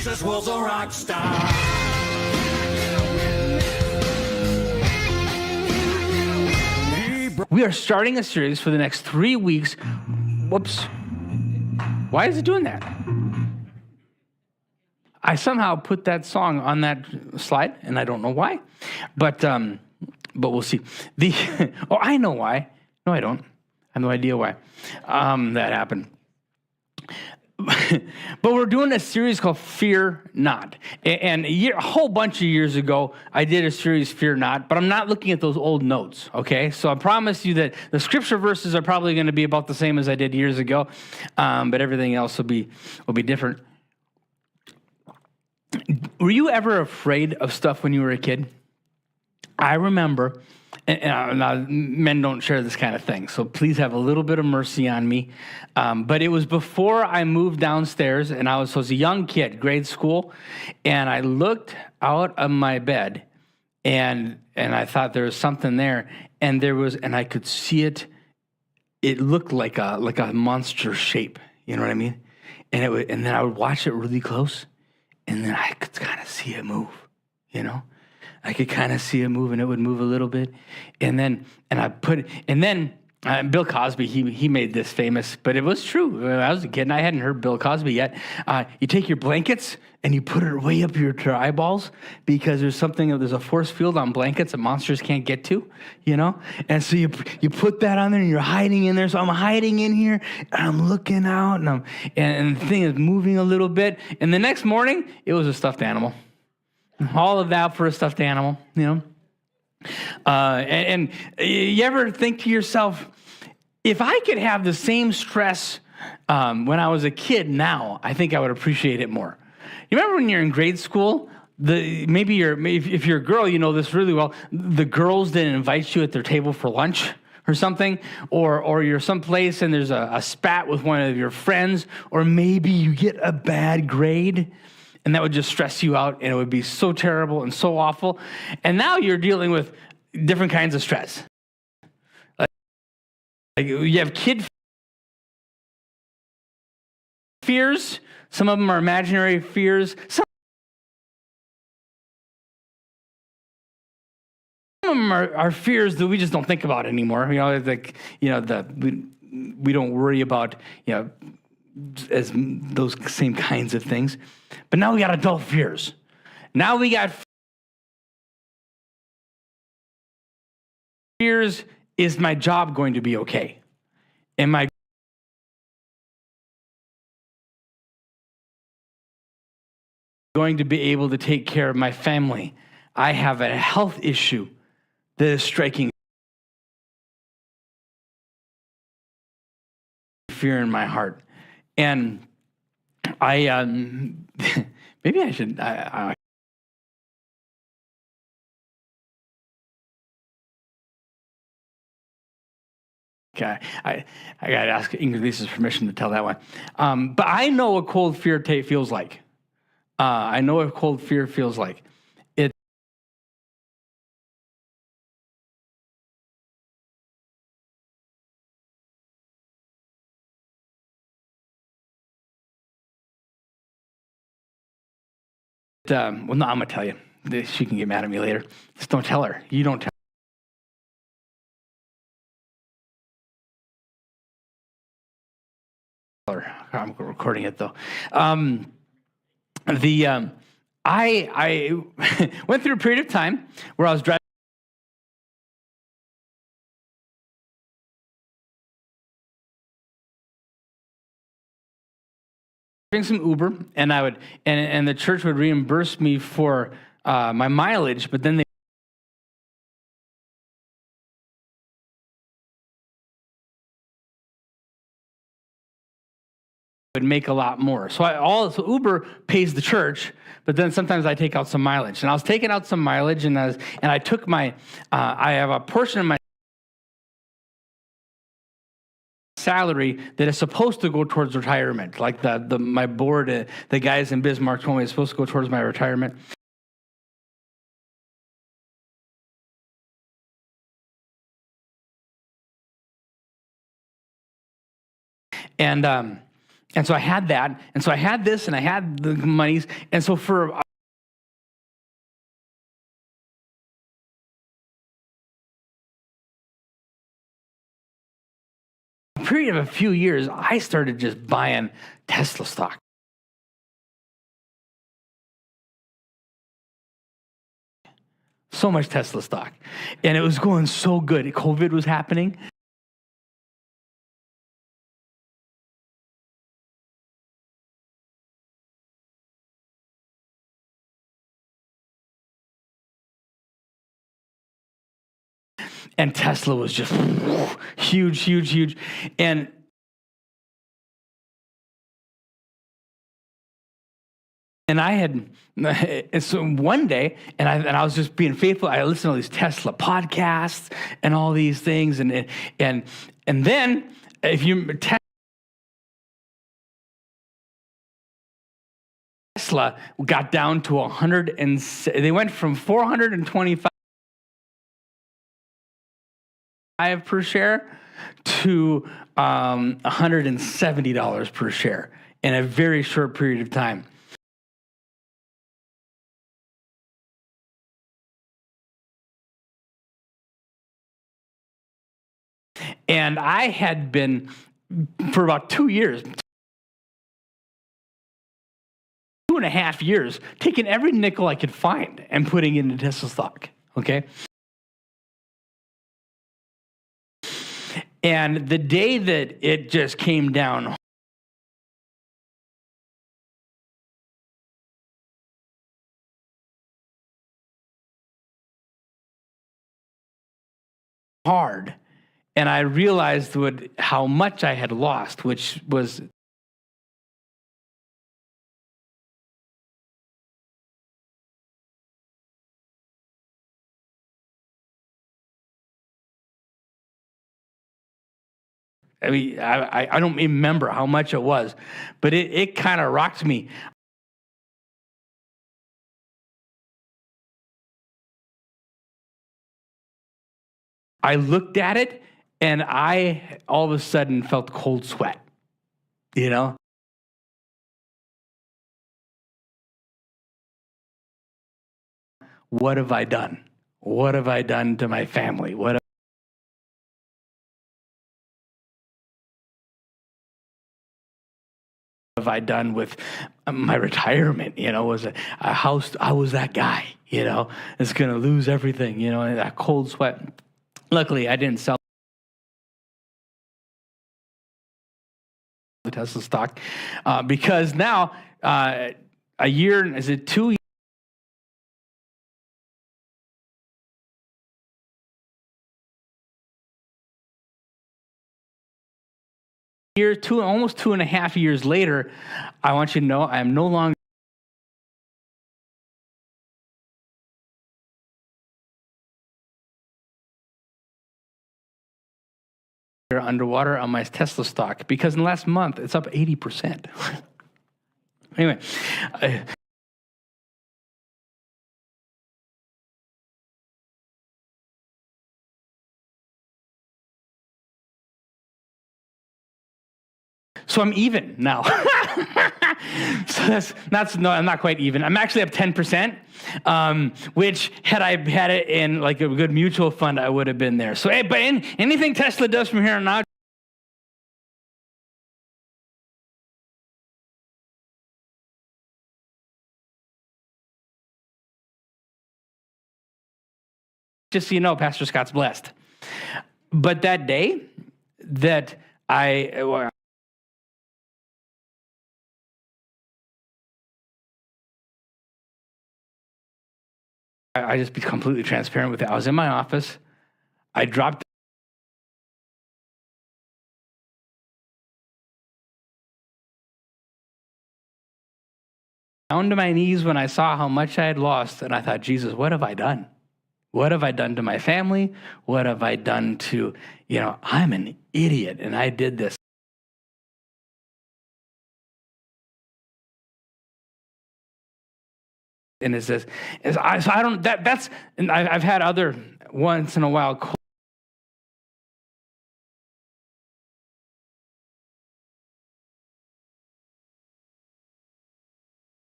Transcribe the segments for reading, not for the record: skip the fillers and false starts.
Jesus was a rock star. We are starting a series for the next 3 weeks. Whoops. Why is it doing that? I somehow put that song on that slide, and I don't know why. But we'll see. Oh, I know why. No, I don't. I have no idea why that happened. But we're doing a series called Fear Not. And a whole bunch of years ago, I did a series, Fear Not, but I'm not looking at those old notes, okay? So I promise you that the scripture verses are probably going to be about the same as I did years ago, but everything else will be different. Were you ever afraid of stuff when you were a kid? I remember, and men don't share this kind of thing, so please have a little bit of mercy on me. But it was before I moved downstairs, and I was a young kid, grade school, and I looked out of my bed, and I thought there was something there, and I could see it. It looked like a monster shape, you know what I mean? And then I would watch it really close, and then I could kind of see it move, you know? I could kind of see it move, and it would move a little bit. And then Bill Cosby, he made this famous, but it was true. When I was a kid, and I hadn't heard Bill Cosby yet. You take your blankets, and you put it way up your eyeballs, because there's a force field on blankets that monsters can't get to, you know? And so you put that on there, and you're hiding in there. So I'm hiding in here, and I'm looking out, and the thing is moving a little bit. And the next morning, it was a stuffed animal. All of that for a stuffed animal, you know? And you ever think to yourself, if I could have the same stress when I was a kid now, I think I would appreciate it more. You remember when you're in grade school, if you're a girl, you know this really well, the girls didn't invite you at their table for lunch or something, or you're someplace and there's a spat with one of your friends, or maybe you get a bad grade, and that would just stress you out, and it would be so terrible and so awful. And now you're dealing with different kinds of stress. Like you have kid fears. Some of them are imaginary fears. Some of them are fears that we just don't think about anymore. You know, we don't worry about, as those same kinds of things. But now we got adult fears. Now we got fears. Is my job going to be okay? Am I going to be able to take care of my family? I have a health issue that is striking fear in my heart. And maybe I should. Okay, I got to ask Ingrid Lisa's permission to tell that one. But I know what cold fear feels like. I know what cold fear feels like. It well, no, I'm gonna tell you. She can get mad at me later. Just don't tell her. You don't tell her. I'm recording it though. I went through a period of time where I was driving some Uber, and and the church would reimburse me for my mileage, but then they would make a lot more. So Uber pays the church, but then sometimes I take out some mileage. And I was taking out some mileage, and I took I have a portion of my salary that is supposed to go towards retirement. Like my board, the guys in Bismarck told me it's supposed to go towards my retirement. And And so I had that. And so I had this and I had the monies. And so for a period of a few years, I started just buying Tesla stock. So much Tesla stock. And it was going so good. COVID was happening. And Tesla was just huge, huge, huge. And I had, and so one day, and I was just being faithful. I listened to all these Tesla podcasts and all these things, and then if you Tesla got down to 100, and they went from 425 per share to $170 per share in a very short period of time. And I had been, for about 2 years, 2.5 years, taking every nickel I could find and putting it into Tesla stock, okay? And the day that it just came down hard, and I realized how much I had lost, which was I mean, I don't remember how much it was, but it kind of rocked me. I looked at it, and I all of a sudden felt cold sweat, you know? What have I done? What have I done to my family? What have I done with my retirement? You know, was a house, I was that guy, you know, that's going to lose everything, you know, and that cold sweat. Luckily, I didn't sell the Tesla stock because now a year, is it 2 years, almost 2.5 years later, I want you to know I am no longer underwater on my Tesla stock because in the last month it's up 80%. Anyway, so I'm even now. So I'm not quite even. I'm actually up 10%, which had I had it in like a good mutual fund, I would have been there. So, but anything Tesla does from here on out, just so you know, Pastor Scott's blessed. But that day that I just be completely transparent with it. I was in my office. I dropped down to my knees when I saw how much I had lost. And I thought, Jesus, what have I done? What have I done to my family? What have I done to, I'm an idiot and I did this. And it's this, so I don't, that's, and I've had other once in a while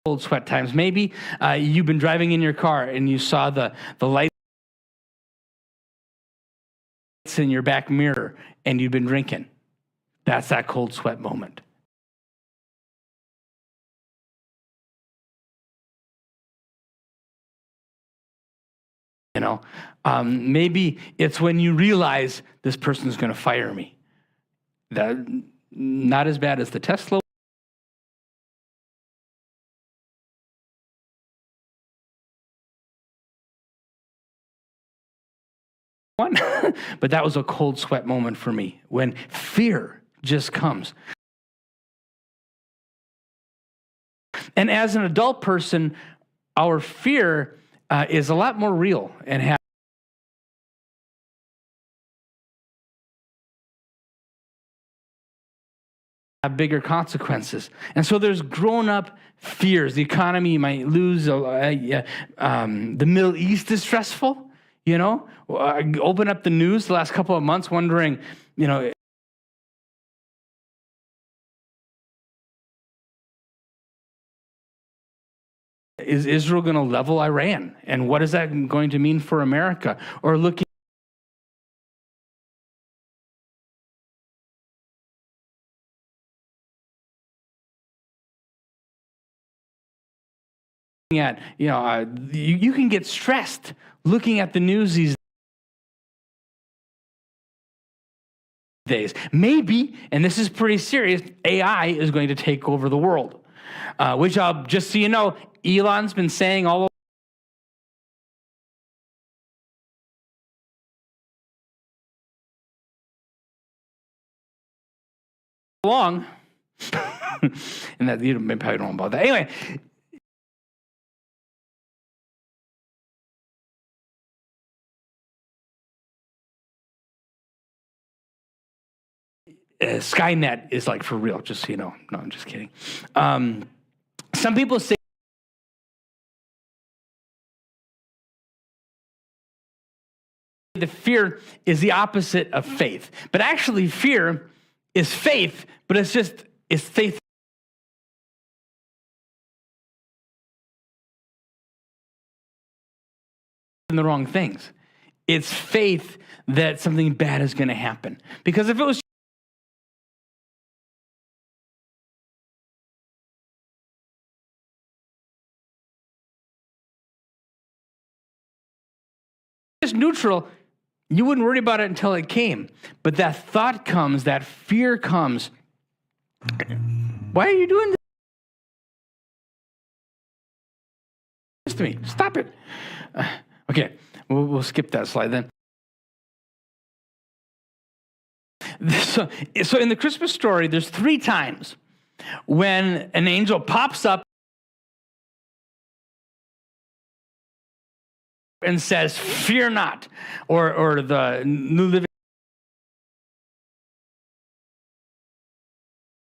cold sweat times. Maybe you've been driving in your car and you saw the lights in your back mirror and you've been drinking. That's that cold sweat moment. Maybe it's when you realize this person's going to fire me. That not as bad as the Tesla one, but that was a cold sweat moment for me when fear just comes. And as an adult person, our fear is a lot more real and have bigger consequences. And so there's grown-up fears. The economy might lose. The Middle East is stressful. Open up the news the last couple of months wondering, is Israel going to level Iran? And what is that going to mean for America? Or looking at, you can get stressed looking at the news these days. Maybe, and this is pretty serious, AI is going to take over the world, which I'll just so you know, Elon's been saying all along, and that you probably don't know about that. Anyway, Skynet is like for real, just so you know. No, I'm just kidding. Some people say the fear is the opposite of faith. But actually, fear is faith, but it's faith in the wrong things. It's faith that something bad is going to happen. Because if it was just neutral, you wouldn't worry about it until it came. But that thought comes, that fear comes. Why are you doing this to me? Stop it. Okay, we'll skip that slide then. So in the Christmas story, there's 3 times when an angel pops up and says, "Fear not," or the New Living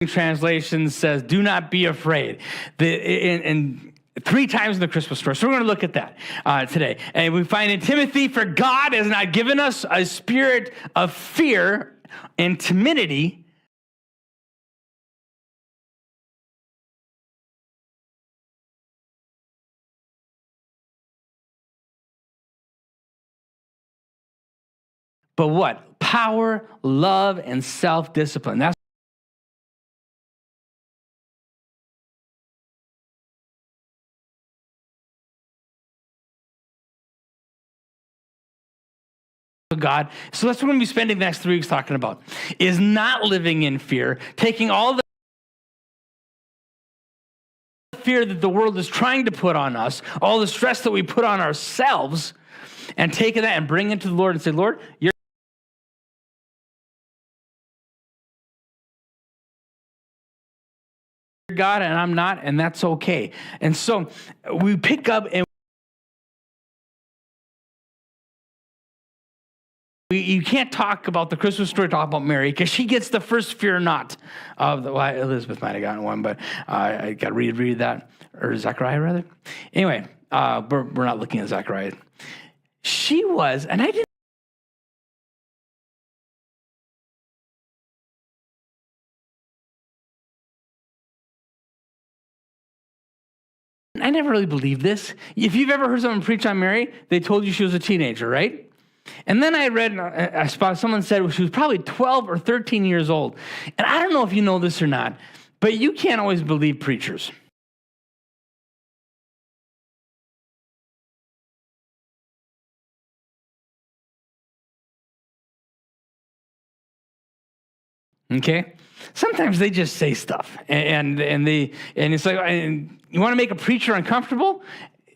Translation says, "Do not be afraid." And 3 times in the Christmas story. So we're going to look at that today. And we find in Timothy, "For God has not given us a spirit of fear and timidity, but what? Power, love, and self-discipline." That's God. So that's what we're going to be spending the next 3 weeks talking about, is not living in fear, taking all the fear that the world is trying to put on us, all the stress that we put on ourselves, and taking that and bringing it to the Lord and say, "Lord, you're God and I'm not, and that's okay." And so we pick up and you can't talk about the Christmas story, talk about Mary, because she gets the first fear not of the, well, Elizabeth might have gotten one, but I got to read that, or Zechariah rather. Anyway, we're not looking at Zechariah. She was, and I didn't I never really believed this. If you've ever heard someone preach on Mary, they told you she was a teenager, right? And then I read, I saw someone said she was probably 12 or 13 years old. And I don't know if you know this or not, but you can't always believe preachers. Okay, sometimes they just say stuff, and it's like, and you want to make a preacher uncomfortable.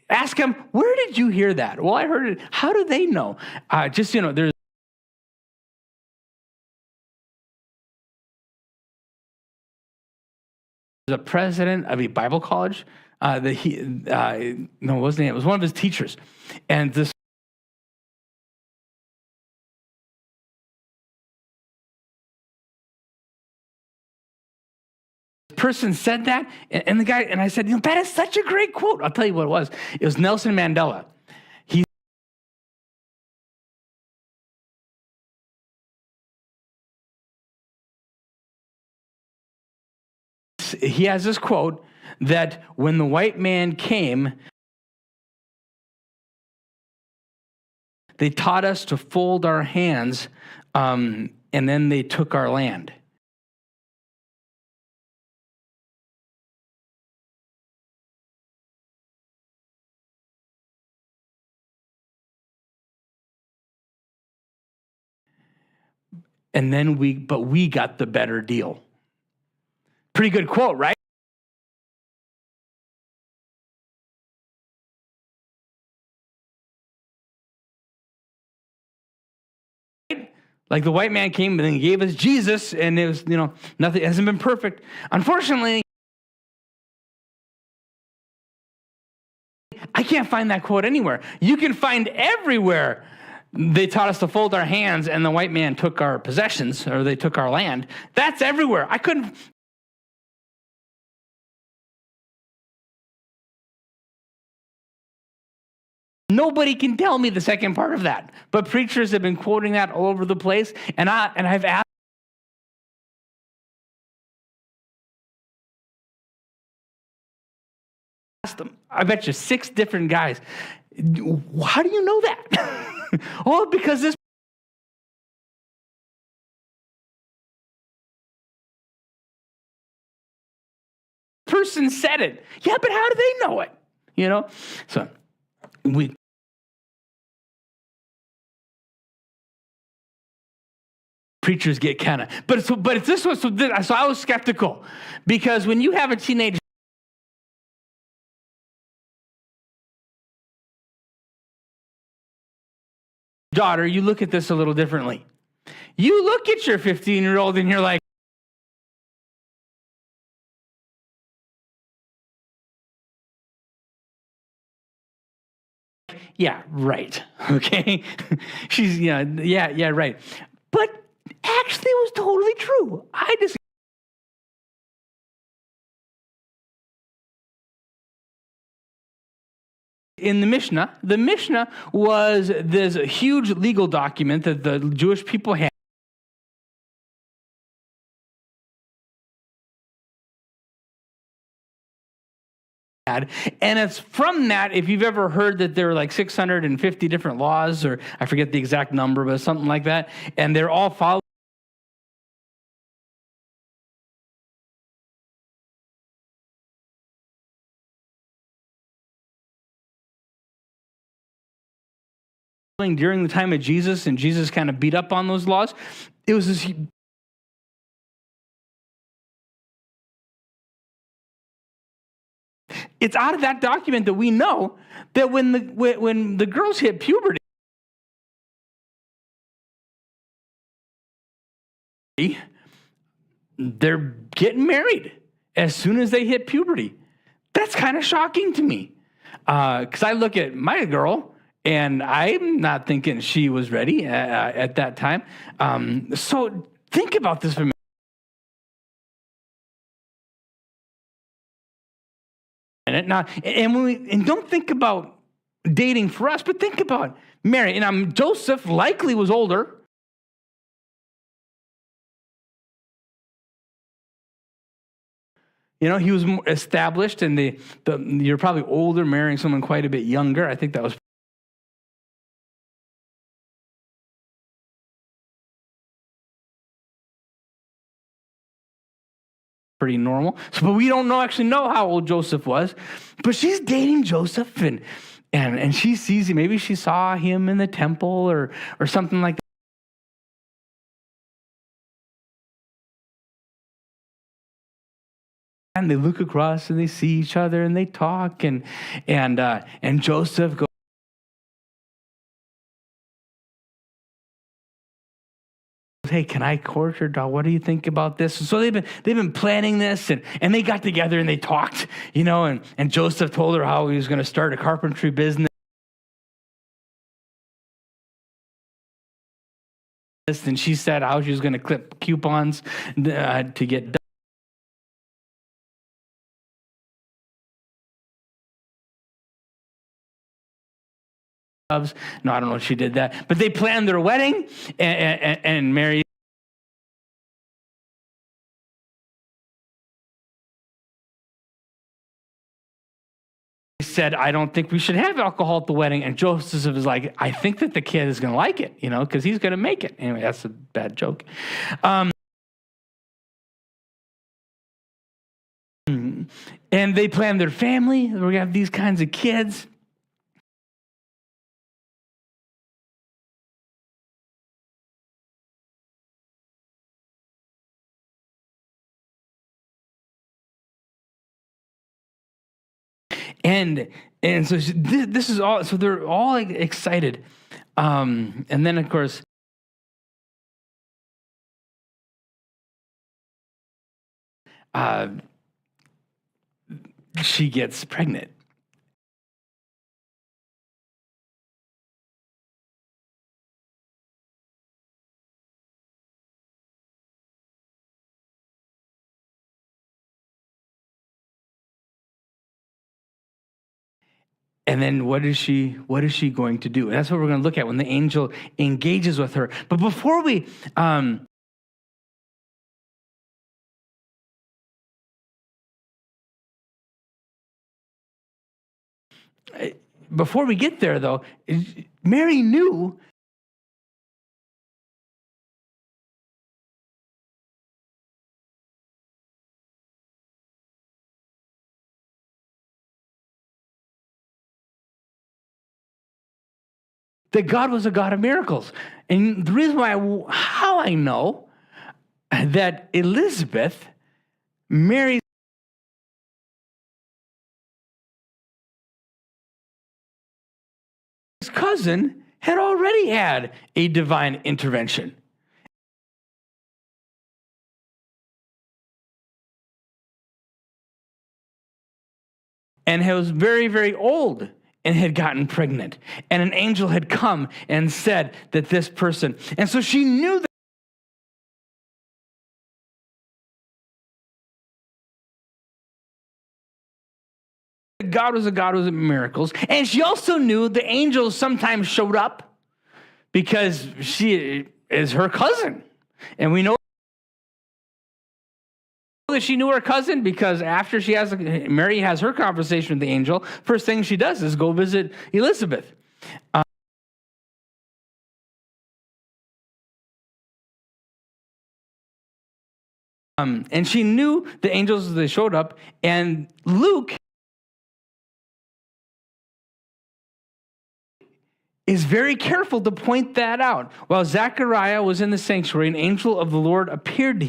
Ask them, where did you hear that? Well, I heard it. How do they know? There's a president of a Bible college that what was his name? It was one of his teachers, and this person said that, and the guy, and I said, that is such a great quote. I'll tell you what it was. It was Nelson Mandela. He has this quote that when the white man came, they taught us to fold our hands, and then they took our land. And then we got the better deal. Pretty good quote, right? Like the white man came and then he gave us Jesus, and it was, nothing hasn't been perfect. Unfortunately, I can't find that quote anywhere. You can find everywhere. They taught us to fold our hands, and the white man took our possessions, or they took our land. That's everywhere. I couldn't. Nobody can tell me the second part of that. But preachers have been quoting that all over the place, and I've asked them, I bet you 6 different guys, how do you know that? Oh, because this person said it. Yeah, but how do they know it? So preachers get kind of, but it's this one. So I was skeptical, because when you have a teenage daughter, you look at this a little differently. You look at your 15-year-old and you're like, yeah, right. Okay. She's, yeah, right. But actually, it was totally true. In the Mishnah was this huge legal document that the Jewish people had. And it's from that, if you've ever heard that there are like 650 different laws, or I forget the exact number, but something like that, and they're all followed. During the time of Jesus, and Jesus kind of beat up on those laws. It was this. It's out of that document that we know that when the girls hit puberty, they're getting married as soon as they hit puberty. That's kind of shocking to me, because I look at my girl, and I'm not thinking she was ready at that time. So think about this for a minute. Now, and don't think about dating for us, but think about Mary. And Joseph likely was older. He was more established, and you're probably older, marrying someone quite a bit younger. I think that was. Pretty normal. So, but we don't actually know how old Joseph was. But she's dating Joseph, and she sees him. Maybe she saw him in the temple or something like that. And they look across and they see each other and they talk, and Joseph goes, "Hey, can I court your daughter? What do you think about this?" So they've been planning this, and they got together and they talked, and Joseph told her how he was going to start a carpentry business, and she said how she was going to clip coupons to get. No, I don't know if she did that, but they planned their wedding, and Mary said, "I don't think we should have alcohol at the wedding." And Joseph is like, "I think that the kid is going to like it, because he's going to make it." Anyway, that's a bad joke. And they planned their family. We're going to have these kinds of kids. And so this is all. So they're all excited, and then of course, she gets pregnant. And then what is she going to do? And that's what we're going to look at when the angel engages with her. But before we get there, though, Mary knew that God was a God of miracles. And the reason how I know that Elizabeth, Mary's cousin, had already had a divine intervention. And was very, very old and had gotten pregnant. And an angel had come and said that this person, and so she knew that God was a God of miracles. And she also knew the angels sometimes showed up because she is her cousin. And we know that she knew her cousin because after Mary has her conversation with the angel, first thing she does is go visit Elizabeth. And she knew the angels as they showed up, and Luke is very careful to point that out. While Zechariah was in the sanctuary, an angel of the Lord appeared to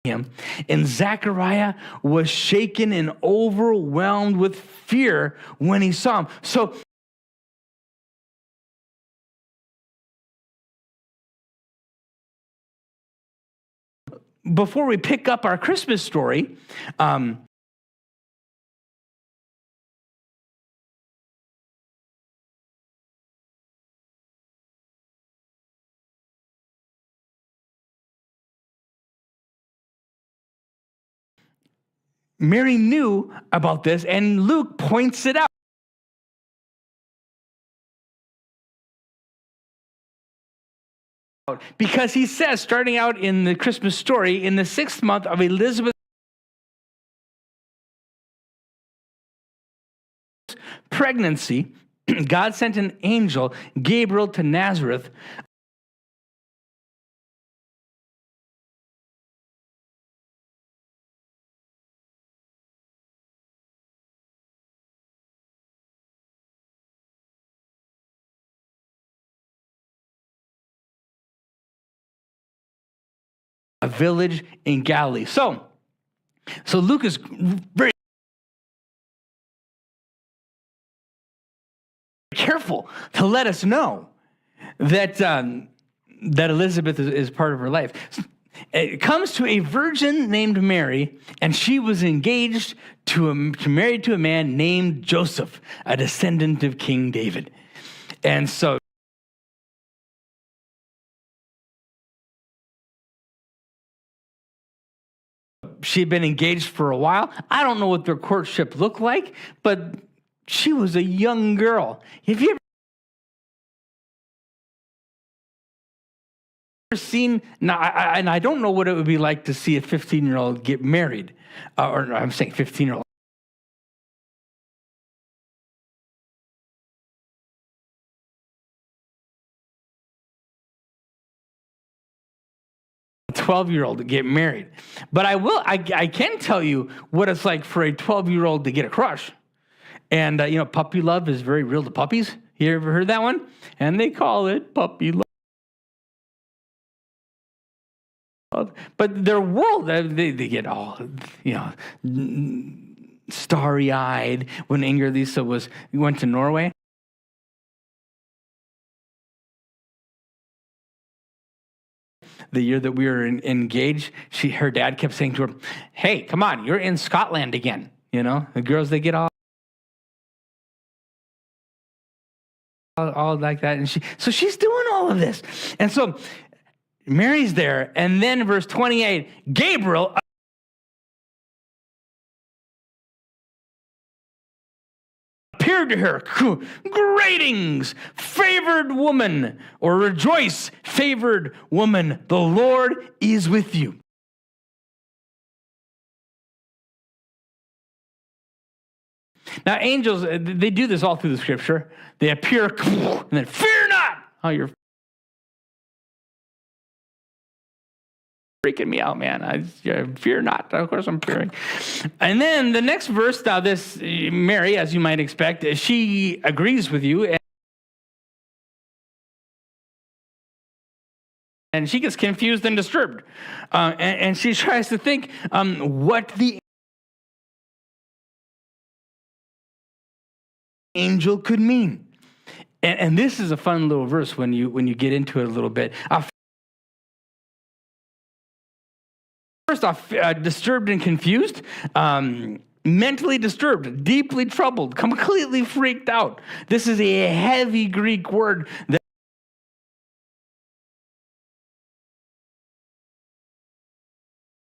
him, and Zechariah was shaken and overwhelmed with fear when he saw him. So before we pick up our Christmas story, Mary knew about this, and Luke points it out. because he says, starting out in the Christmas story, in the 6th month of Elizabeth's pregnancy, God sent an angel, Gabriel, to Nazareth, a village in Galilee. So Luke is very careful to let us know that that Elizabeth is part of her life. It comes to a virgin named Mary, and she was engaged married to a man named Joseph, a descendant of King David. And so she had been engaged for a while. I don't know what their courtship looked like, but she was a young girl. Have you ever seen, now, and I don't know what it would be like to see a 15-year-old get married, or I'm saying 15-year-old. 12-year-old to get married. But I can tell you what it's like for a 12-year-old to get a crush. And, puppy love is very real to puppies. You ever heard that one? And they call it puppy love. But their world, they get all, starry-eyed when Inger Lisa went to Norway. The year that we were engaged, her dad kept saying to her, "Hey, come on, you're in Scotland again." The girls, they get all like that. And so she's doing all of this. And so Mary's there. And then verse 28, Gabriel appeared to her. Greetings, favored woman, or rejoice, favored woman. The Lord is with you. Now, angels, they do this all through the scripture. They appear, and then fear not. Oh, you're freaking me out, man. I fear not. Of course I'm fearing. And then the next verse, now this Mary, as you might expect, she agrees with you. And she gets confused and disturbed. And she tries to think what the angel could mean. And this is a fun little verse when you get into it a little bit. First off, disturbed and confused, mentally disturbed, deeply troubled, completely freaked out. This is a heavy Greek word that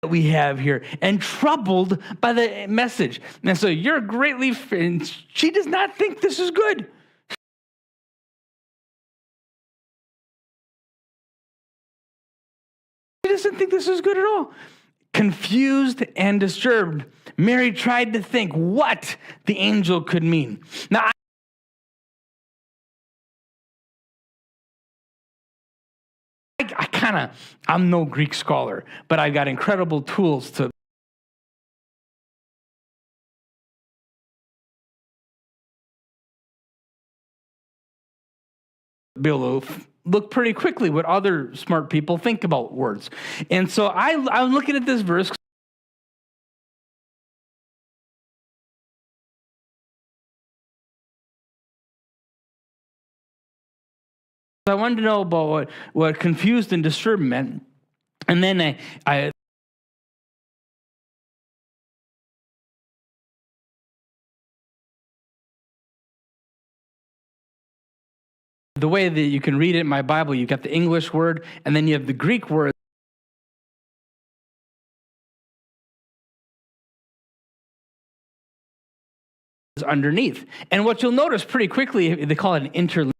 we have here, and troubled by the message. And so you're greatly, she does not think this is good. She doesn't think this is good at all. Confused and disturbed, Mary tried to think what the angel could mean. Now, I'm no Greek scholar, but I've got incredible tools to be able to look pretty quickly what other smart people think about words. And so I'm looking at this verse. I wanted to know about what confused and disturbed meant. And then I the way that you can read it in my Bible, you've got the English word, and then you have the Greek word underneath. And what you'll notice pretty quickly, they call it an interlinear.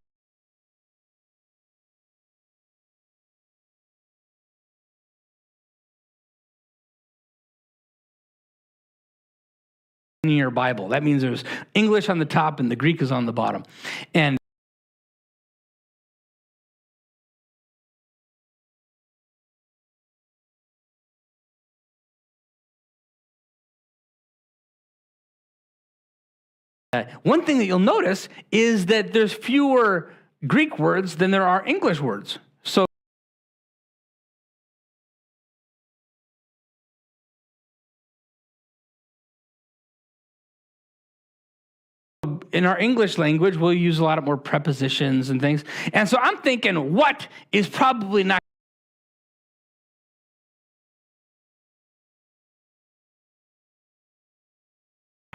linear Bible. That means there's English on the top and the Greek is on the bottom. And one thing that you'll notice is that there's fewer Greek words than there are English words. So in our English language, we'll use a lot more prepositions and things. And so I'm thinking, what is probably not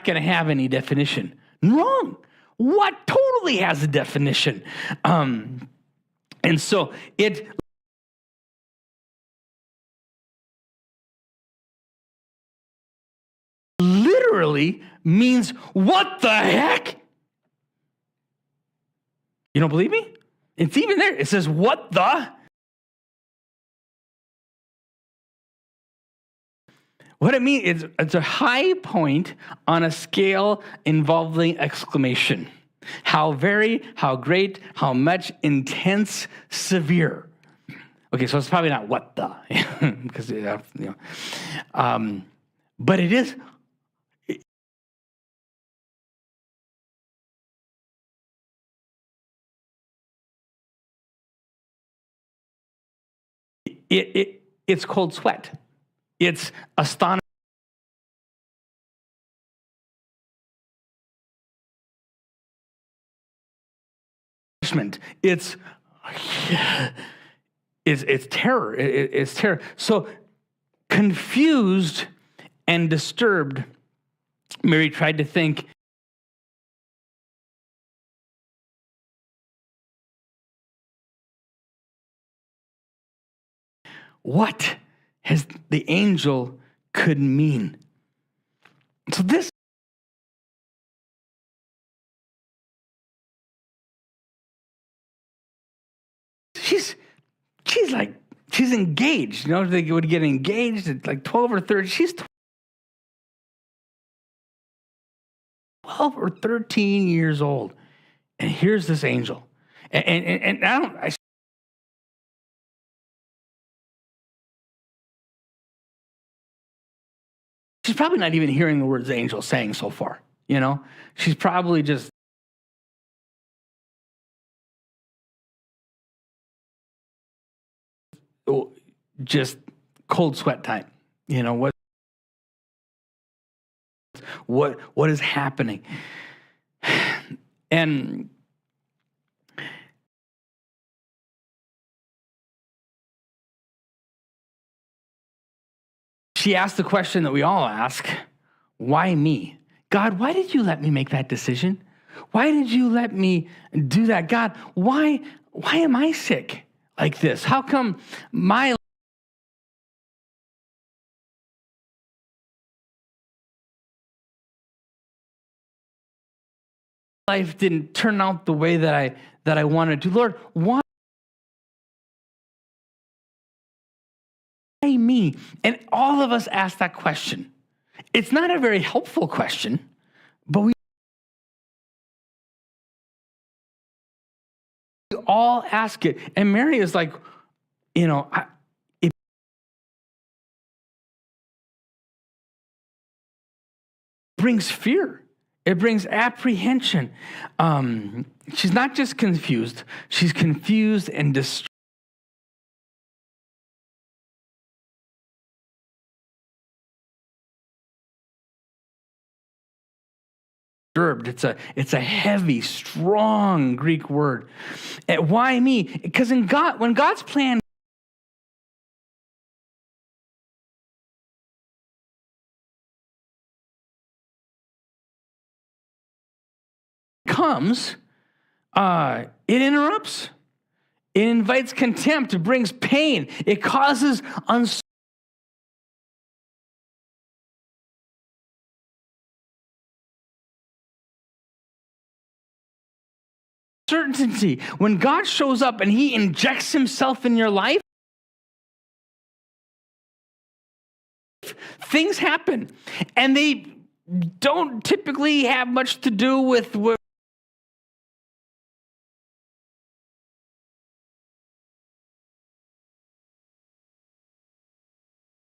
going to have any definition? Wrong. What totally has a definition? And so it literally means, what the heck? You don't believe me? It's even there. It says, what the? What it means, it's a high point on a scale involving exclamation. How very, how great, how much, intense, severe. Okay, so it's probably not what the, because, but it is. It's cold sweat. It's astonishment. It's terror. It's terror. So confused and disturbed, Mary tried to think, what has the angel could mean? So this she's engaged. You know, they would get engaged at like 12 or 13. She's 12 or 13 years old. And here's this angel. And she's probably not even hearing the words angel saying so far, you know? She's probably just cold sweat time. You know, what is happening? And she asked the question that we all ask, why me? God, why did you let me make that decision? Why did you let me do that? God, why am I sick like this? How come my life didn't turn out the way that I wanted to? Lord, why me? And all of us ask that question. It's not a very helpful question, but we all ask it. And Mary is like, you know, it brings fear. It brings apprehension. She's not just confused. She's confused and distressed. It's a heavy, strong Greek word. And why me? Because when God's plan comes, it interrupts. It invites contempt. It brings pain. It causes uncertainty. When God shows up and he injects himself in your life, things happen. And don't typically have much to do with what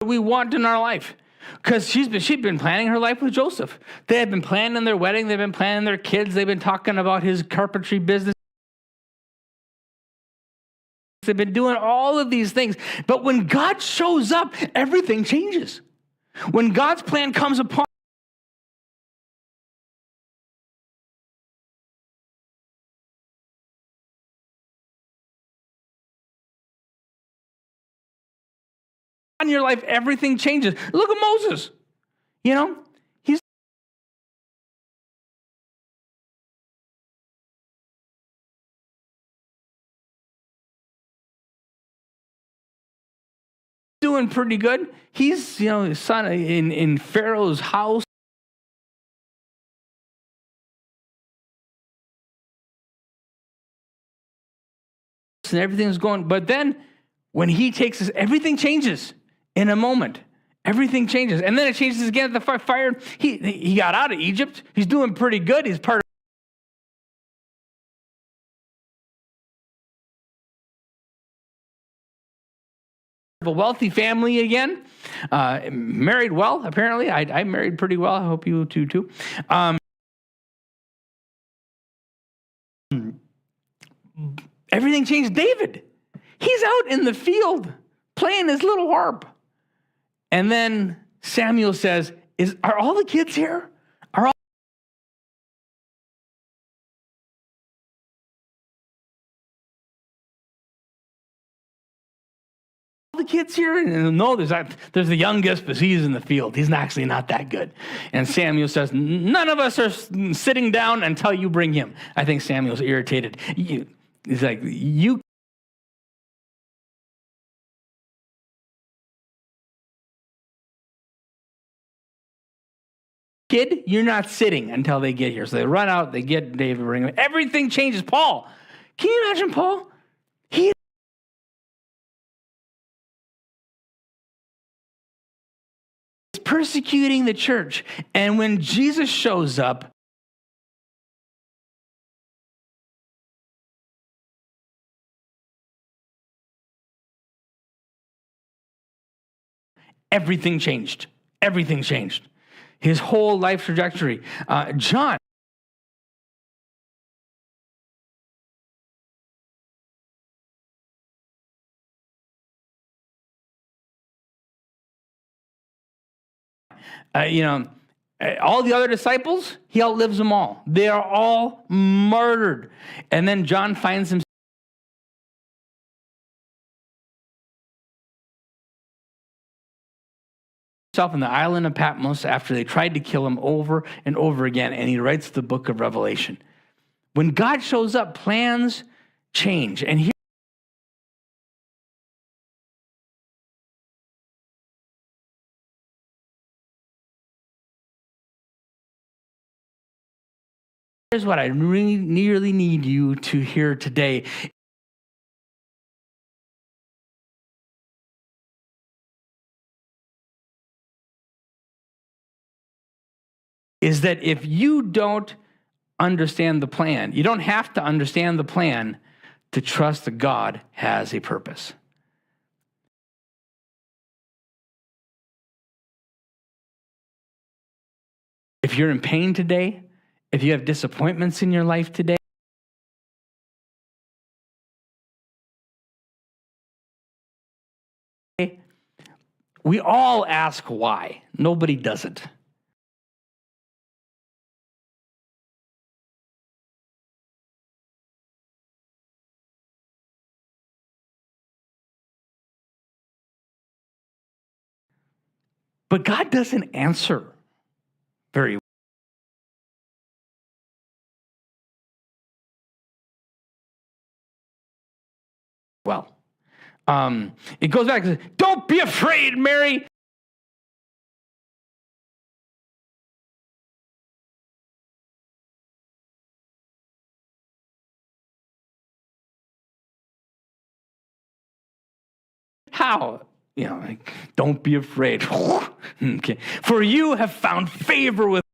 we want in our life. Because she'd been planning her life with Joseph. They had been planning their wedding. They've been planning their kids. They've been talking about his carpentry business. They've been doing all of these things. But when God shows up, everything changes. When God's plan comes upon your life, everything changes. Look at Moses. He's doing pretty good. He's, son in Pharaoh's house. And everything's going, but then when he takes us, everything changes in a moment. Everything changes. And then it changes again at the fire. He got out of Egypt. He's doing pretty good. He's part of a wealthy family again. Married well, apparently. I married pretty well. I hope you do too. Everything changed. David, he's out in the field playing his little harp. And then Samuel says, are all the kids here? Are all the kids here? And no, there's the youngest, but he's in the field. He's actually not that good. And Samuel says, none of us are sitting down until you bring him. I think Samuel's irritated. He's like, you kid, you're not sitting until they get here. So they run out, they get David, bring him. Everything changes. Paul, can you imagine Paul? He is persecuting the church. And when Jesus shows up, everything changed. Everything changed. His whole life trajectory. John. All the other disciples, he outlives them all. They are all martyred. And then John finds himself in the island of Patmos after they tried to kill him over and over again, and he writes the book of Revelation. When God shows up, plans change. And here's what I really need you to hear today. Is that if you don't understand the plan, you don't have to understand the plan to trust that God has a purpose. If you're in pain today, if you have disappointments in your life today, we all ask why. Nobody doesn't. But God doesn't answer very well. It goes back to, don't be afraid, Mary. How? Don't be afraid. Okay. For you have found favor with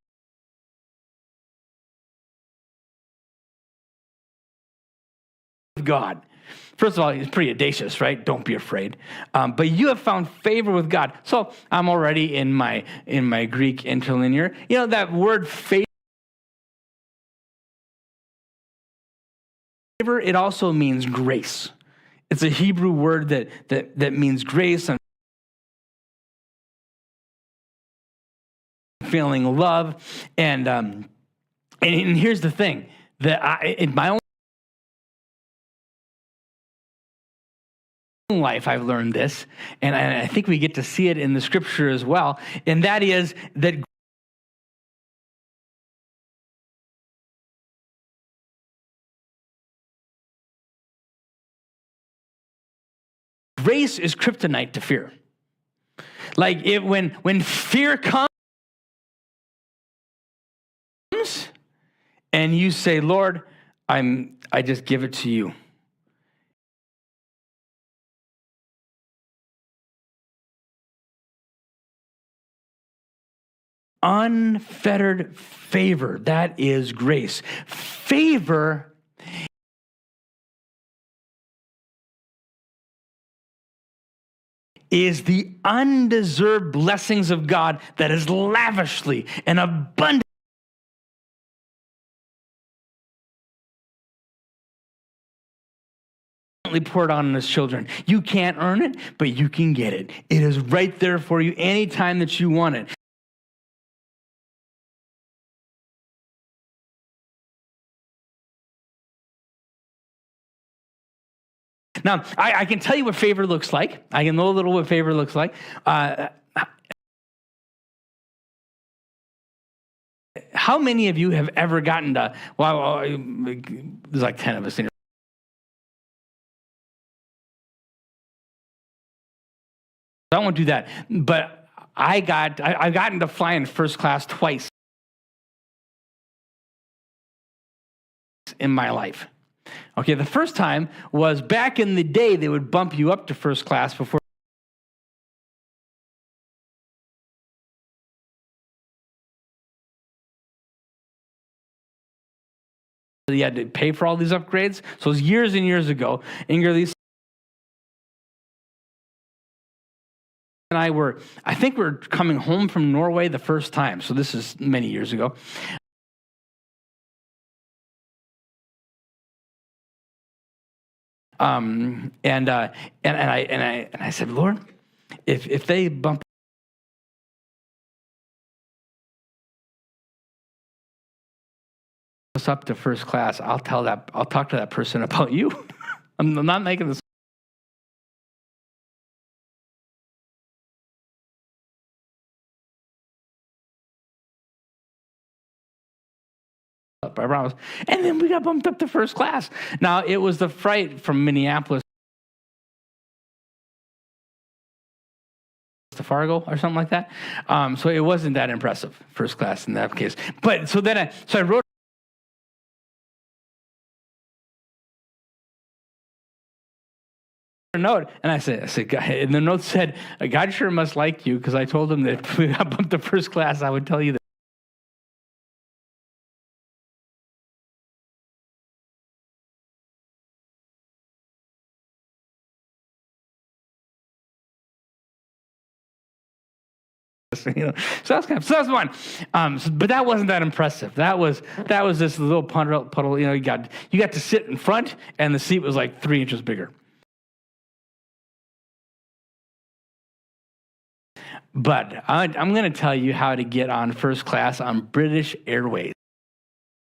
with God. First of all, it's pretty audacious, right? Don't be afraid. But you have found favor with God. So I'm already in my Greek interlinear. You know, that word favor, it also means grace. It's a Hebrew word that means grace and feeling love. And here's the thing, that in my own life, I've learned this, and I think we get to see it in the scripture as well, and that is that grace is kryptonite to fear. Like when fear comes and you say, Lord, I just give it to you. Unfettered favor, that is grace. Favor is the undeserved blessings of God that is lavishly and abundantly poured on his children. You can't earn it, but you can get it. It is right there for you anytime that you want it. Now, I can tell you what favor looks like. I can know a little what favor looks like. How many of you have ever gotten to, well, there's like 10 of us in here. I won't do that. But I've gotten to fly in first class twice in my life. Okay, the first time was back in the day, they would bump you up to first class before you had to pay for all these upgrades. So it was years and years ago. Inger, Lisa, and I think we were coming home from Norway the first time. So this is many years ago. And I said, Lord, if they bump us up to first class, I'll talk to that person about you. I'm not making this up, I promise. And then we got bumped up to first class. Now, it was the flight from Minneapolis to Fargo or something like that. So it wasn't that impressive, first class in that case. But so I wrote a note, and I said, and the note said, God sure must like you, because I told him that if we got bumped to first class, I would tell you that. You know, so that's one. But that wasn't that impressive. That was this little puddle. You know, you got to sit in front, and the seat was like 3 inches bigger. But I'm going to tell you how to get on first class on British Airways.